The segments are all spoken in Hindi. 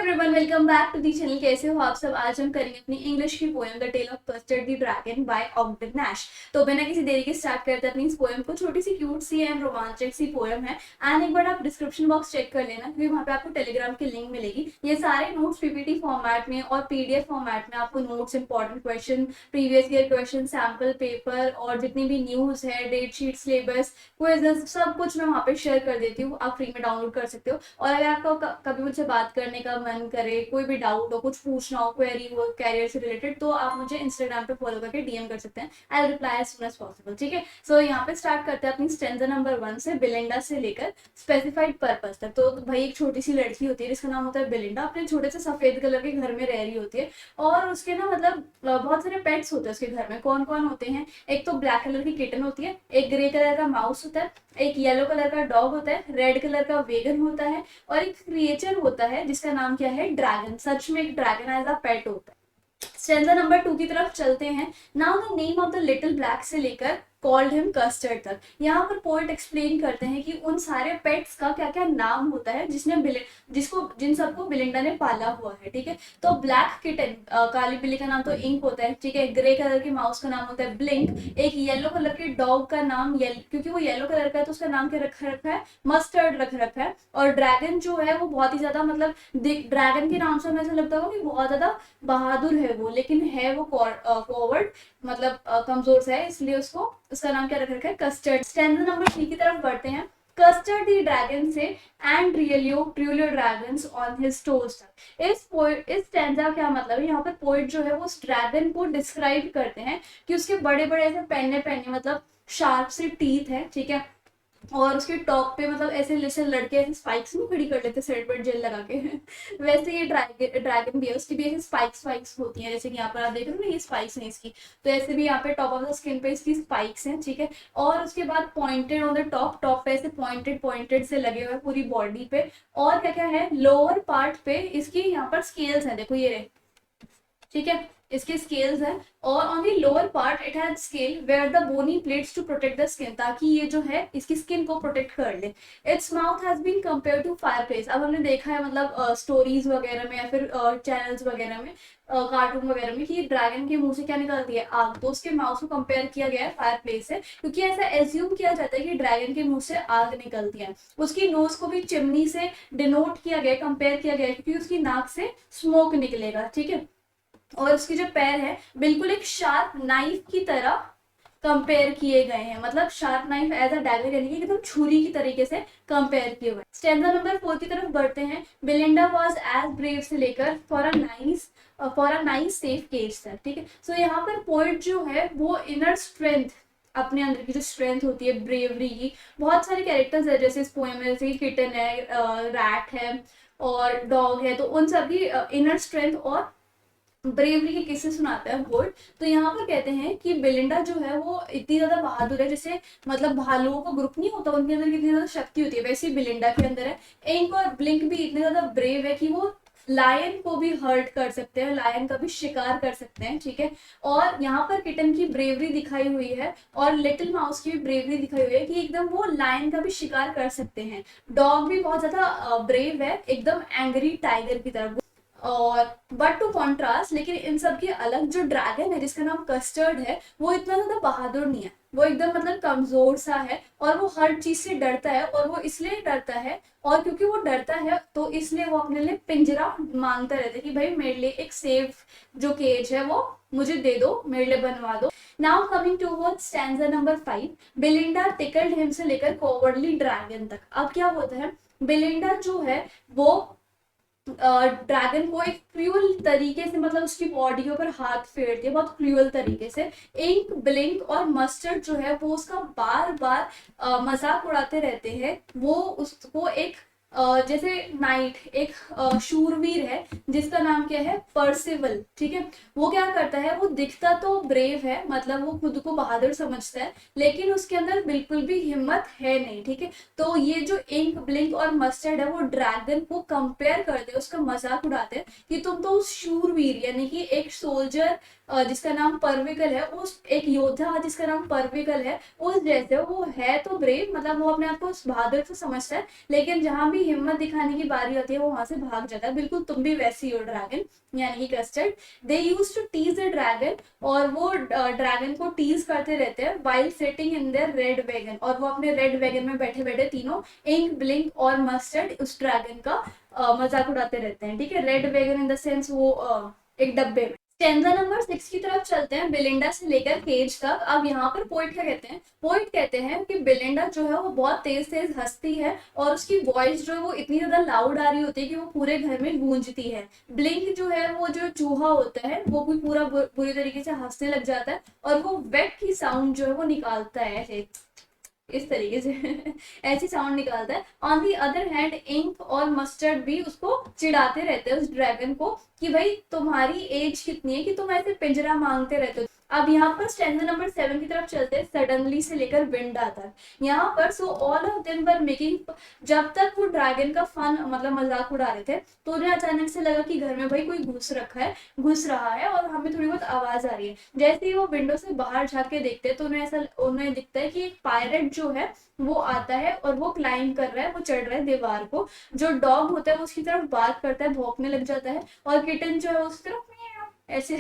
Everyone, welcome back to the channel. कैसे हो आप सब? आज हम करेंगे अपनी इंग्लिश की poem the tale of Custard the dragon by Augustine Nash. तो बिना किसी देरी के स्टार्ट करते हैं अपनी इस पोएम को। छोटी सी क्यूट सी एंड रोमांचक सी पोएम है। एंड एक बार आप डिस्क्रिप्शन बॉक्स चेक कर लेना, क्योंकि वहाँ पे आपको टेलीग्राम की लिंक मिलेगी। ये सारे नोट्स पीपीटी फॉर्मेट में और पीडीएफ फॉर्मेट में आपको notes, important question, previous year question, sample paper और जितनी भी न्यूज है, डेट शीट, सिलेबस, क्विज़ेस, सब कुछ मैं वहाँ पे शेयर कर देती हूँ। आप फ्री में डाउनलोड कर सकते हो। और अगर आपको कभी मुझसे बात करने का मन करे, कोई भी डाउट हो, कुछ पूछना हो, क्वेरी हो कैरियर से रिलेटेड, तो आप मुझे इंस्टाग्राम पे फॉलो करके डीएम कर सकते हैं। I will reply as soon as possible. ठीक है, सो यहाँ पे स्टार्ट करते हैं अपनी स्टैंजा नंबर 1 से, बिलिंडा से लेकर स्पेसिफाइड पर्पस तक। तो भाई एक छोटी सी लड़की होती है जिसका नाम होता है बिलिंडा, अपने छोटे से सफेद कलर के घर में रह रही होती है। और उसके ना मतलब बहुत सारे पेट्स होते हैं उसके घर में। कौन कौन होते हैं? एक तो ब्लैक कलर की किटन होती है, एक ग्रे कलर का माउस होता है, एक येलो कलर का डॉग होता है, रेड कलर का वेगन होता है, और एक क्रिएचर होता है जिसका नाम क्या है? ड्रैगन। सच में एक ड्रैगन एज अ पेट होता है। स्टेंजा नंबर 2 की तरफ चलते हैं। Now the name of the little black से लेकर कॉल्ड हिम कस्टर्ड तक। यहाँ पर पोएट एक्सप्लेन करते हैं कि उन सारे पेट्स का क्या क्या नाम होता है जिन सबको बिलिंडा ने पाला हुआ है। ठीक है, तो ब्लैक किटन, काली बिल्ली का नाम तो इंक होता है। ठीक है, ग्रे कलर के माउस का नाम होता है ब्लिंक। एक येलो कलर के डॉग का नाम क्योंकि वो येलो कलर का है तो उसका नाम क्या रखा है? मस्टर्ड रखा है। और ड्रैगन जो है वो बहुत ही ज्यादा मतलब ड्रैगन के नाम से हमें ऐसा लगता होगा कि बहुत ज्यादा बहादुर है वो, लेकिन है वो कॉवर्ड, मतलब कमजोर सा है, इसलिए उसका नाम क्या रखा है? कस्टर्ड। स्टैंजा नंबर 3 की तरफ बढ़ते हैं। कस्टर्ड द ड्रैगन से एंड ट्रियोलियो ड्रैगन्स ऑन हिज टोज तक। इस स्टैंजा क्या मतलब है? यहाँ पर पोइट जो है वो उस ड्रैगन को डिस्क्राइब करते हैं कि उसके बड़े बड़े ऐसे पहने पहने मतलब शार्प से टीथ है। ठीक है, और उसके टॉप पे मतलब ऐसे जैसे लड़के ऐसे स्पाइक्स में खड़ी कर लेते सेट पर जेल लगा के वैसे ये ड्रैगन भी है, उसकी भी ऐसे स्पाइक्स होती हैं, जैसे कि यहाँ पर आप देख रहे हो ना, ये स्पाइक्स हैं इसकी। तो ऐसे भी यहाँ पे टॉप ऑफ द स्किन पे इसकी स्पाइक्स हैं। ठीक है, और उसके बाद पॉइंटेड ऑन द टॉप पे ऐसे पॉइंटेड से लगे हुए पूरी बॉडी पे। और क्या क्या है? लोअर पार्ट पे इसकी यहाँ पर स्केल्स हैं, देखो ये रहे। ठीक है, इसके स्केल्स हैं। और on the lower part it has scale where the bony plates to protect the skin, ताकि ये जो है इसकी स्किन को प्रोटेक्ट कर ले। Its mouth has been compare to fireplace. अब हमने देखा है मतलब स्टोरीज वगैरह में या फिर चैनल्स वगैरह में, कार्टून वगैरह में, कि ड्रैगन के मुंह से क्या निकलती है? आग। तो उसके माउथ को कंपेयर किया गया है फायरप्लेस से, क्योंकि ऐसा एज्यूम किया जाता है कि ड्रैगन के मुंह से आग निकलती है। उसकी नोज को भी चिमनी से डिनोट किया गया, कंपेयर किया गया, क्योंकि उसकी नाक से स्मोक निकलेगा। ठीक है, और उसके जो पैर है बिल्कुल एक शार्प नाइफ की तरह कंपेयर किए गए हैं, मतलब sharp knife as a dagger, यानी कि एकदम छुरी की तरीके से कंपेयर किए हुए। स्टैंजा नंबर 4 की तरफ बढ़ते हैं। बिलिंडा वाज एज ब्रेव से लेकर for a nice safe cage तक। ठीक है, सो यहाँ पर पॉइंट जो है वो इनर स्ट्रेंथ, अपने अंदर की जो स्ट्रेंथ होती है, ब्रेवरी की। बहुत सारे कैरेक्टर्स है जैसे इस पोएम में, जैसे किटन है, रैट है और डॉग है, तो उन सभी इनर स्ट्रेंथ और ब्रेवरी के किस्से सुनाता है वर्ड। तो यहाँ पर कहते हैं कि बिलिंडा जो है वो इतनी ज्यादा बहादुर है, जैसे मतलब भालुओं का ग्रुप नहीं होता, उनके अंदर कितनी ज्यादा शक्ति होती है, वैसे ही बिलिंडा के अंदर है। इंक और ब्लिंक भी इतने ज्यादा ब्रेव है कि वो लायन को भी हर्ट कर सकते हैं, लायन का भी शिकार कर सकते हैं। ठीक है, और यहाँ पर किटन की ब्रेवरी दिखाई हुई है और लिटिल माउस की भी ब्रेवरी दिखाई हुई है कि एकदम वो लायन का भी शिकार कर सकते हैं। डॉग भी बहुत ज्यादा ब्रेव है, एकदम एंग्री टाइगर की तरह। और बट टू कॉन्ट्रास्ट, लेकिन इन सब के अलग, जो ड्रैगन है जिसका नाम कस्टर्ड है, वो इतना ज्यादा बहादुर नहीं है। वो एकदम मतलब कमजोर सा है और वो हर चीज से डरता है। और वो इसलिए डरता है, और क्योंकि वो डरता है तो इसलिए वो अपने लिए पिंजरा मांगता रहता है कि भाई मेरे लिए एक सेफ जो केज है वो मुझे दे दो, मेरे लिए बनवा दो। Now coming towards stanza number 5। Belinda tickled him से लेकर कॉवर्डली ड्रैगन तक। अब क्या होता है? बिलिंडा जो है वो ड्रैगन को एक क्रूअल तरीके से, मतलब उसकी बॉडी के ऊपर हाथ फेरती है बहुत क्रूअल तरीके से। इंक, ब्लिंक और मस्टर्ड जो है वो उसका बार बार मजाक उड़ाते रहते हैं। वो उसको एक जैसे नाइट, एक शूरवीर है जिसका नाम क्या है? पर्सिवल। ठीक है, वो क्या करता है? वो दिखता तो ब्रेव है, मतलब वो खुद को बहादुर समझता है, लेकिन उसके अंदर बिल्कुल भी हिम्मत है नहीं। ठीक है, तो ये जो इंक, ब्लिंक और मस्टर्ड है वो ड्रैगन को कंपेयर करते हैं, उसका मजाक उड़ाते हैं कि तुम तो उस शूरवीर, यानी कि एक सोल्जर जिसका नाम परविकल है, उस एक योद्धा जिसका नाम परविकल है, उस जैसे वो है तो ब्रेव, मतलब वो अपने आप को बहादुर से समझता है, लेकिन जहां भी भी हिम्मत दिखाने की बारी होती है वो वहां से भाग जाता है, बिल्कुल तुम भी वैसी हो ड्रैगन, यानी कि Custard. They use to tease the dragon, और वो ड्रैगन को टीज करते रहते हैं while sitting in their red wagon, और वो अपने रेड वैगन में बैठे बैठे तीनों इंक, ब्लिंक और मस्टर्ड उस ड्रैगन का मजाक उड़ाते रहते हैं, ठीक है। Red wagon in the sense वो एक डब्बे में। स्टेंजा नंबर 6 की तरफ चलते हैं, बेलिंडा से लेकर केज तक। अब यहाँ पर पोइट क्या कहते हैं, पोइट कहते हैं कि बेलिंडा जो है वो बहुत तेज तेज हंसती है, और उसकी वॉइस जो है वो इतनी ज्यादा लाउड आ रही होती है कि वो पूरे घर में गूंजती है। ब्लिंक जो है वो जो चूहा होता है वो भी पूरा बुरी तरीके से हंसने लग जाता है, और वो वेट की साउंड जो है वो निकालता है ऐसे, इस तरीके से ऐसी साउंड निकालता है। On the other hand Ink और मस्टर्ड भी उसको चिढ़ाते रहते हैं उस ड्रैगन को, कि भाई तुम्हारी एज कितनी है कि तुम ऐसे पिंजरा मांगते रहते हो। अब यहाँ पर स्टैंजा नंबर 7 की तरफ चलते हैं, सडनली से लेकर विंड आता है। यहाँ पर so all of them were making, जब तक वो ड्रैगन का फन मतलब मजाक उड़ा रहे थे, तो उन्हें अचानक से लगा कि घर में भाई कोई घुस रहा है और हमें थोड़ी बहुत आवाज आ रही है। जैसे ही वो विंडो से बाहर झांक के देखते हैं तो उन्हें दिखता है कि एक पायरेट जो है वो आता है, और वो क्लाइंब कर रहा है, वो चढ़ रहा है दीवार को। जो डॉग होता है वो उसकी तरफ बात करता है, भौंकने लग जाता है, और किटन जो है उसकी तरफ ऐसे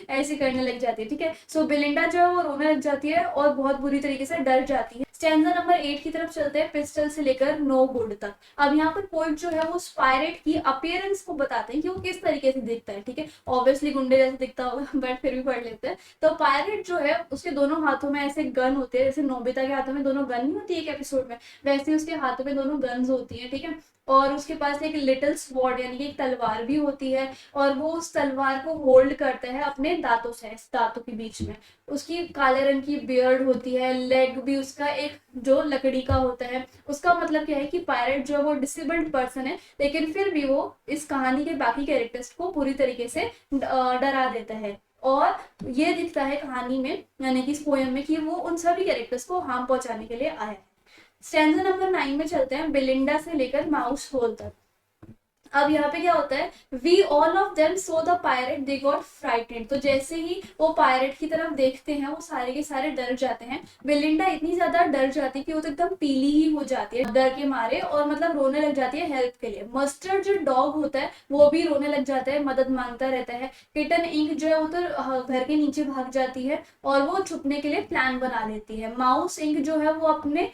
ऐसे करने लग जाती है, ठीक है। सो बेलिंडा जो है वो रोने लग जाती है और बहुत बुरी तरीके से डर जाती है। स्टैंजा नंबर 8 की तरफ चलते हैं, पिस्टल से लेकर नो गुड तक। अब यहाँ पर पोइट जो है वो पायरेट की अपीयरेंस को बताते हैं कि वो किस तरीके से दिखता है, ठीक है। ऑब्वियसली गुंडे जैसे दिखता होगा बट फिर भी पढ़ लेते हैं। तो पायरेट जो है उसके दोनों हाथों में ऐसे गन होते हैं, जैसे नोबिता के हाथों में दोनों गन नहीं होती एक एपिसोड में, वैसे उसके हाथों में दोनों गन्स होती है, ठीक है। और उसके पास एक लिटिल स्वॉर्ड यानी कि एक तलवार भी होती है, और वो उस तलवार को होल्ड करता है अपने दांतों से, दांतों के बीच में। उसकी काले रंग की बियर्ड होती है, लेग भी उसका एक जो लकड़ी का होता है। उसका मतलब क्या है कि पायरेट जो है वो डिसेबल्ड पर्सन है, लेकिन फिर भी वो इस कहानी के बाकी कैरेक्टर्स को पूरी तरीके से डरा देता है, और ये दिखता है कहानी में यानी कि इस पोएम में कि वो उन सभी कैरेक्टर्स को हार्म पहुंचाने के लिए आया है। स्टैंजा नंबर 9 में चलते हैं, बेलिंडा से लेकर माउस होल तक। अब यहाँ पे क्या होता है, we all of them saw the pirate they got frightened. तो जैसे ही वो पायरेट की तरफ देखते हैं वो सारे के सारे डर जाते हैं। बेलिंडा इतनी ज्यादा डर जाती है कि वो तो एकदम पीली ही हो जाती है डर के मारे, और मतलब रोने लग जाती है हेल्प के लिए। मस्टर्ड जो डॉग होता है वो भी रोने लग जाता है, मदद मांगता रहता है। किटन इंक जो है वो तो घर के नीचे भाग जाती है और वो छुपने के लिए प्लान बना लेती है। माउस इंक जो है वो अपने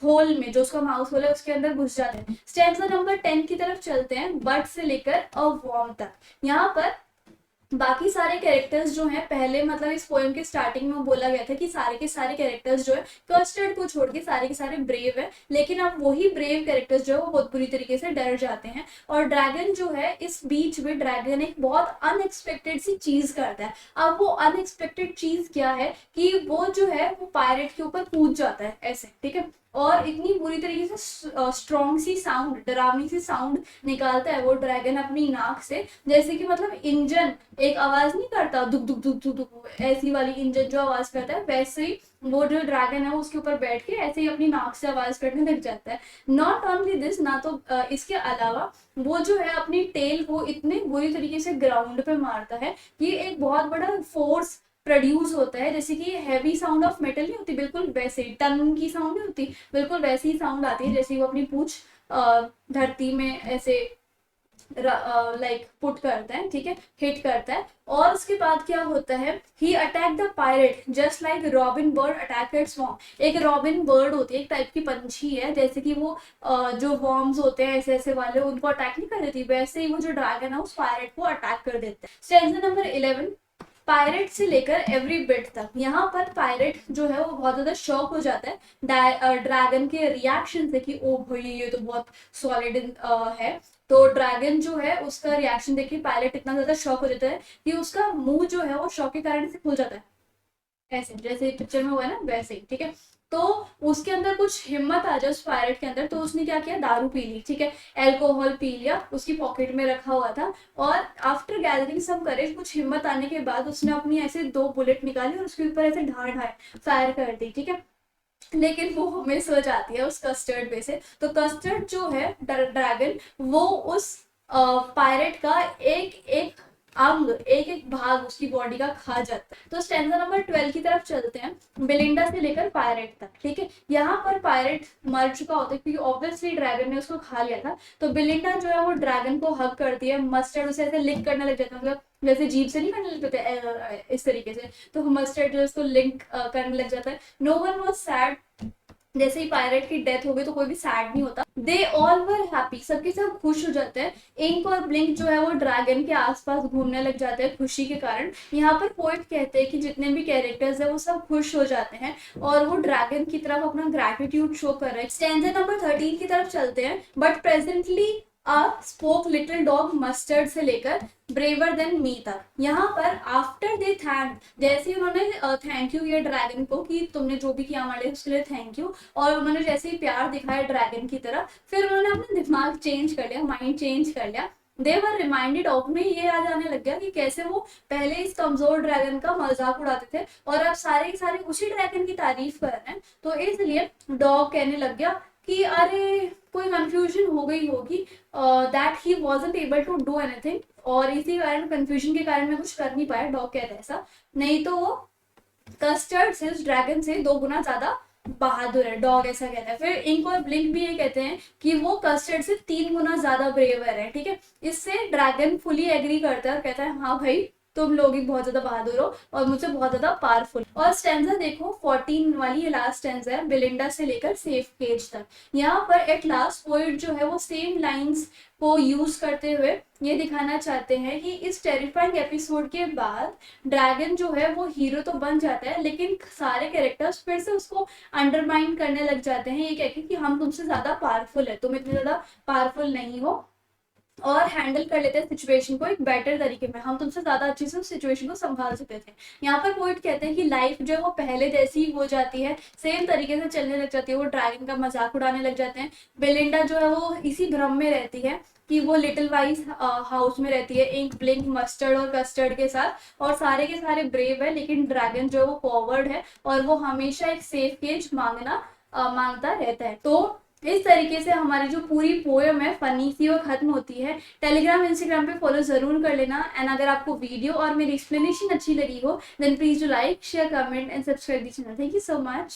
होल में, जो उसका माउस होल है उसके अंदर घुस जाते हैं। स्टैंजा नंबर 10 की तरफ चलते हैं, बर्ड से लेकर अ वॉर्म तक। यहाँ पर बाकी सारे कैरेक्टर्स जो हैं, पहले मतलब इस पोएम के स्टार्टिंग में बोला गया था कि सारे के सारे कैरेक्टर्स जो है कस्टर्ड को छोड़ के सारे के सारे ब्रेव है, लेकिन अब वही ब्रेव कैरेक्टर्स जो है वो बहुत बुरी तरीके से डर जाते हैं। और ड्रैगन जो है, इस बीच में ड्रैगन एक बहुत अनएक्सपेक्टेड सी चीज करता है। अब वो अनएक्सपेक्टेड चीज क्या है कि वो जो है वो पायरेट के ऊपर कूद जाता है ऐसे, ठीक है, और इतनी बुरी तरीके से स्ट्रॉन्ग सी साउंड, डरावनी सी साउंड निकालता है वो ड्रैगन अपनी नाक से, जैसे कि मतलब इंजन एक आवाज नहीं करता दुक दुक दुक दुक दुक, ऐसी वाली इंजन जो आवाज करता है, वैसे ही वो जो ड्रैगन है उसके ऊपर बैठ के ऐसे ही अपनी नाक से आवाज करने लग जाता है। नॉट ओनली दिस, ना तो इसके अलावा वो जो है अपनी टेल को इतने बुरी तरीके से ग्राउंड पे मारता है कि एक बहुत बड़ा फोर्स प्रोड्यूस होता है, जैसे कि हैवी साउंड ऑफ मेटल नहीं होती, बिल्कुल वैसे ही टन की साउंड नहीं होती, बिल्कुल वैसी ही साउंड आती है जैसे वो अपनी पूंछ धरती में ऐसे लाइक पुट करता है, ठीक है, हिट करता है। और उसके बाद क्या होता है, he attack the pirate just like robin bird attack its worm. एक रॉबिन बर्ड होती है, एक टाइप की पंछी है, जैसे कि वो जो वॉर्म्स होते हैं ऐसे ऐसे वाले उनको अटैक नहीं कर देती, वैसे ही वो जो ड्रैगन है उस पायरेट को अटैक कर देता है। स्टेंजा नंबर 11, पायरेट से लेकर एवरी बिट तक। यहाँ पर पायरेट जो है वो बहुत ज्यादा शॉक हो जाता है ड्रैगन के रिएक्शन से कि ओ भाई ये तो बहुत सॉलिड है। तो ड्रैगन जो है उसका रिएक्शन देखिए, पायरेट इतना ज्यादा शॉक हो जाता है कि उसका मुंह जो है वो शॉक के कारण से खुल जाता है, ऐसे जैसे पिक्चर में हुआ है ना वैसे ही, ठीक है। तो उसके अंदर कुछ हिम्मत आ जाए उस पायरेट के अंदर, तो उसने क्या किया, दारू पी ली, ठीक है, अल्कोहल पी लिया, उसकी पॉकेट में रखा हुआ था, और आफ्टर गैदरिंग सम करेज, कुछ हिम्मत आने के बाद उसने अपनी ऐसे 2 बुलेट निकाली और उसके ऊपर ऐसे ढाई फायर कर दी, ठीक है। लेकिन वो मिस हो जाती है उस कस्टर्ड पे से। तो कस्टर्ड जो है ड्रैगन, वो उस पायरेट का एक एक अंग, एक एक भाग उसकी बॉडी का खा जाता है। तो स्टेंजा नंबर 12 की तरफ चलते हैं, बेलिंडा से लेकर पायरेट तक। ठीक है, यहाँ पर पायरेट मर चुका होता है क्योंकि ऑब्वियसली ड्रैगन ने उसको खा लिया था। तो बेलिंडा जो है वो ड्रैगन को हग करती है, मस्टर्ड उसे ऐसे लिंक करने लग जाता है, मतलब जैसे जीभ से नहीं करने लग जाते इस तरीके से, तो मस्टर्ड जो है उसको लिंक करने लग जाता है। नो वन वॉज सैड, जैसे ही पायरेट की डेथ हो गई तो कोई भी सैड नहीं होता। दे ऑल वर हैप्पी, सबके सब खुश हो जाते हैं। इंक और ब्लिंक जो है वो ड्रैगन के आसपास घूमने लग जाते हैं खुशी के कारण। यहाँ पर पोएट कहते हैं कि जितने भी कैरेक्टर्स है वो सब खुश हो जाते हैं और वो ड्रैगन की तरफ अपना ग्रेटिट्यूड शो कर रहे हैं। स्टैंजा नंबर 13 की तरफ चलते हैं, but presently spoke little dog mustard से लेकर ब्रेवर देन मी तक। यहाँ पर आफ्टर दे थैंक, जैसे ही उन्होंने थैंक यू किया ड्रैगन को कि तुमने जो भी किया हमारे लिए उसके लिए थैंक यू, और उन्होंने जैसे ही प्यार दिखाया ड्रैगन की तरफ, फिर उन्होंने अपना दिमाग चेंज कर लिया, माइंड चेंज कर लिया। दे वर रिमाइंडेड ऑफ, में ये याद आने लग गया कि कैसे वो पहले इस कमजोर ड्रैगन का मजाक उड़ाते थे और अब सारे के सारे उसी ड्रैगन की तारीफ कर रहे हैं। तो इसलिए डॉग कहने लग गया कि अरे कोई कंफ्यूजन हो गई होगी, that he wasn't able to do anything, और इसी कारण कंफ्यूजन के कारण मैं कुछ कर नहीं पाया, डॉग कहता है ऐसा। नहीं तो वो कस्टर्ड से उस ड्रैगन से 2 गुना ज्यादा बहादुर है, डॉग ऐसा कहता है। फिर इंक और ब्लिंक भी ये कहते हैं कि वो कस्टर्ड से 3 गुना ज्यादा ब्रेवर है। ठीक है, इससे ड्रैगन फुली एग्री करता है और कहता है हाँ भाई तुम लोग ही बहुत ज्यादा बहादुर हो और मुझसे बहुत ज्यादा पावरफुल। और स्टेंजा देखो 14 वाली, ये लास्ट स्टेंजा है, बेलिंडा से लेकर सेफ केज तक। यहाँ पर एट लास्ट पोइट जो है वो सेम लाइंस को यूज करते हुए ये दिखाना चाहते हैं कि इस टेरिफाइंग एपिसोड के बाद ड्रैगन जो है वो हीरो तो बन जाता है, लेकिन सारे कैरेक्टर्स फिर से उसको अंडरमाइन करने लग जाते हैं, ये कह के कि हम तुमसे ज्यादा पावरफुल है, तुम इतने ज्यादा पावरफुल नहीं हो, और हैंडल कर लेते हैं सिचुएशन को एक बेटर तरीके में, हम तुमसे ज्यादा अच्छे से उस सिचुएशन को संभाल सकते थे। यहाँ पर पोइट कहते हैं कि लाइफ जो है वो पहले जैसी ही हो जाती है, सेम तरीके से चलने लग जाती है, वो ड्रैगन का मजाक उड़ाने लग जाते हैं। बेलिंडा जो है वो इसी भ्रम में रहती है कि वो लिटिल वाइज हाउस में रहती है इंक ब्लिंक मस्टर्ड और कस्टर्ड के साथ, और सारे के सारे ब्रेव है, लेकिन ड्रैगन जो है वो फॉरवर्ड है और वो हमेशा एक सेफ केज मांगता रहता है। तो इस तरीके से हमारी जो पूरी पोएम है फनी सी वो खत्म होती है। टेलीग्राम इंस्टाग्राम पे फॉलो जरूर कर लेना, एंड अगर आपको वीडियो और मेरी एक्सप्लेनेशन अच्छी लगी हो देन please do like share comment and subscribe the channel. Thank you so much.